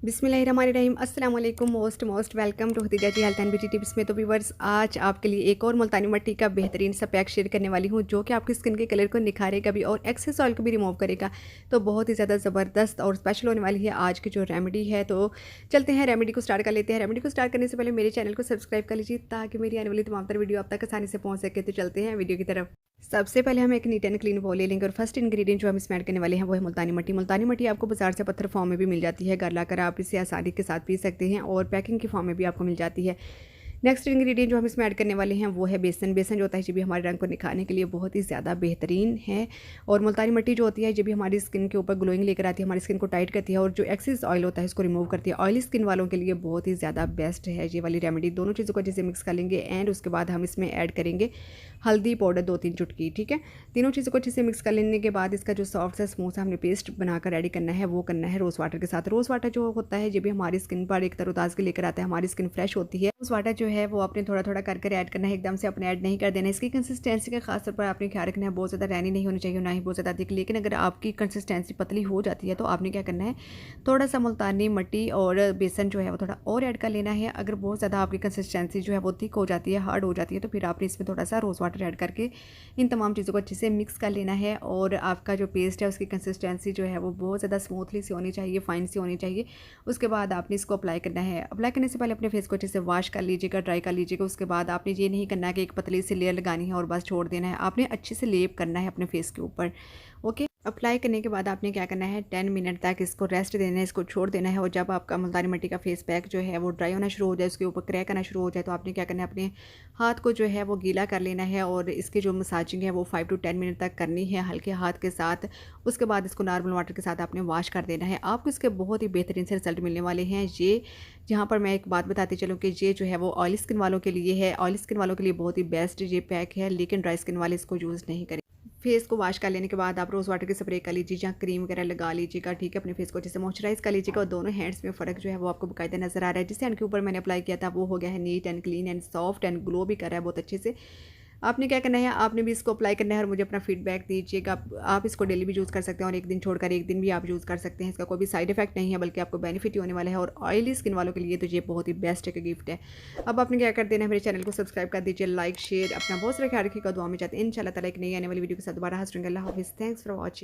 बिस्मिल्लाहिर्रहमानिर्रहीम अस्सलाम वालेकुम most welcome to Khadija ji health and beauty tips में। तो व्यूअर्स, आज आपके लिए एक और मुल्तानी मिट्टी का बेहतरीन सा पैक शेयर करने वाली हूँ जो कि आपकी स्किन के कलर को निखारेगा भी और एक्सेस ऑयल को भी रिमूव करेगा। तो बहुत ही ज़्यादा ज़बरदस्त और स्पेशल होने वाली है आज की जो रेमेडी है। तो चलते हैं रेमेडी को स्टार्ट कर लेते हैं। रेमेडी को स्टार्ट करने से पहले मेरे चैनल को सब्सक्राइब कर लीजिए ताकि मेरी आने वाली तमाम तर वीडियो आप तक आसानी से पहुँच सके। तो चलते हैं वीडियो की तरफ। सबसे पहले हम एक नीट एंड क्लीन बॉल ले लेंगे और फर्स्ट इंग्रेडिएंट जो हम इसमें ऐड करने वाले हैं वो है मुल्तानी मिट्टी। मुल्तानी मिट्टी आपको बाजार से पत्थर फॉर्म में भी मिल जाती है। घर लाकर आप इसे आसानी के साथ पी सकते हैं और पैकिंग की फॉर्म में भी आपको मिल जाती है। नेक्स्ट इंग्रेडिएंट जो हम इसमें ऐड करने वाले हैं वो है बेसन। बेसन जो होता है ये भी हमारे रंग को निखारने के लिए बहुत ही ज़्यादा बेहतरीन है। और मुल्तानी मिट्टी जो होती है ये भी हमारी स्किन के ऊपर ग्लोइंग लेकर आती है, हमारी स्किन को टाइट करती है और जो एक्सेस ऑयल होता है इसको रिमूव करती है। ऑयली स्किन वालों के लिए बहुत ही ज़्यादा बेस्ट है ये वाली रेमेडी। दोनों चीज़ों को अच्छे से मिक्स कर लेंगे एंड उसके बाद हम इसमें ऐड करेंगे हल्दी पाउडर 2-3 चुटकी। ठीक है, तीनों चीज़ों को अच्छे से मिक्स कर लेने के बाद इसका जो सॉफ्ट सा स्मूथ सा हमने पेस्ट बनाकर रेडी करना है वो करना है रोज़ वाटर के साथ। रोज़ वाटर जो होता है ये भी हमारी स्किन पर एक तरोताज़गी लेकर आता है, हमारी स्किन फ्रेश होती है। रोज़ वाटर जो है वो आपने थोड़ा थोड़ा कर ऐड करना है, एकदम से अपने ऐड नहीं कर देना है। इसकी कंसिस्टेंसी का खास तौर पर आपने ख्याल रखना है, बहुत ज़्यादा रैनी नहीं होनी चाहिए, ना ही बहुत ज़्यादा थिक। लेकिन अगर आपकी कंसिस्टेंसी पतली हो जाती है तो आपने क्या करना है, थोड़ा सा मुल्तानी मिट्टी और बेसन जो है वो थोड़ा और ऐड कर लेना है। अगर बहुत ज़्यादा आपकी कंसिस्टेंसी जो है वो थिक हो जाती है, हार्ड हो जाती है, तो फिर आपने इसमें थोड़ा सा रोज़ वाटर ऐड करके इन तमाम चीज़ों को अच्छे से मिक्स कर लेना है। और आपका जो पेस्ट है उसकी कंसिस्टेंसी जो है वो बहुत ज़्यादा स्मूथली सी होनी चाहिए, फाइन सी होनी चाहिए। उसके बाद आपने इसको अप्लाई करना है। अप्लाई करने से पहले अपने फेस को अच्छे से वॉश कर लीजिएगा, ड्राई कर लीजिएगा। उसके बाद आपने ये नहीं करना कि एक पतली सी लेयर लगानी है और बस छोड़ देना है, आपने अच्छे से लेप करना है अपने फेस के ऊपर। ओके, अप्लाई करने के बाद आपने क्या करना है, 10 मिनट तक इसको रेस्ट देना है, इसको छोड़ देना है। और जब आपका मुल्तानी मिट्टी का फेस पैक जो है वो ड्राई होना शुरू हो जाए, उसके ऊपर क्रैक आना शुरू हो जाए, तो आपने क्या करना है, अपने हाथ को जो है वो गीला कर लेना है और इसकी जो मसाजिंग है वो 5 to 10 मिनट तक करनी है हल्के हाथ के साथ। उसके बाद इसको नॉर्मल वाटर के साथ आपने वॉश कर देना है। आपको इसके बहुत ही बेहतरीन से रिजल्ट मिलने वाले हैं। ये जहाँ पर मैं एक बात बताती चलूँ कि ये जो है वो ऑयली स्किन वालों के लिए है। ऑयली स्किन वालों के लिए बहुत ही बेस्ट ये पैक है, लेकिन ड्राई स्किन वाले इसको यूज़ नहीं करें। फेस को वॉश कर लेने के बाद आप रोज़ वाटर की स्प्रे कर लीजिए या क्रीम वगैरह लगा लीजिएगा। ठीक है, अपने फेस को अच्छे से मॉइस्चराइज कर लीजिएगा और दोनों हैंड्स में फ़र्क जो है वो आपको बाकायदा नज़र आ रहा है। जिस हैंड के ऊपर मैंने अप्लाई किया था वो हो गया है neat and clean and soft and glow भी कर रहा है बहुत अच्छे से। आपने क्या करना है, आपने भी इसको अप्लाई करना है और मुझे अपना फीडबैक दीजिएगा। आप इसको डेली भी यूज़ कर सकते हैं और एक दिन छोड़कर एक दिन भी आप यूज़ कर सकते हैं। इसका कोई भी साइड इफेक्ट नहीं है, बल्कि आपको बेनिफिट ही होने वाला है। और ऑयली स्किन वालों के लिए तो ये बहुत ही बेस्ट एक गिफ्ट है। अब आपने क्या कर देना है, मेरे चैनल को सब्सक्राइब कर दीजिए, लाइक शेयर, अपना बहुत सारा ख्याल रखिएगा। दुआ में चाहते हैं इंशाल्लाह ताला एक नई आने वाली वीडियो के साथ दोबारा हाजिर होंगे। अल्लाह हाफिज़, थैंक्स फॉर वॉचिंग।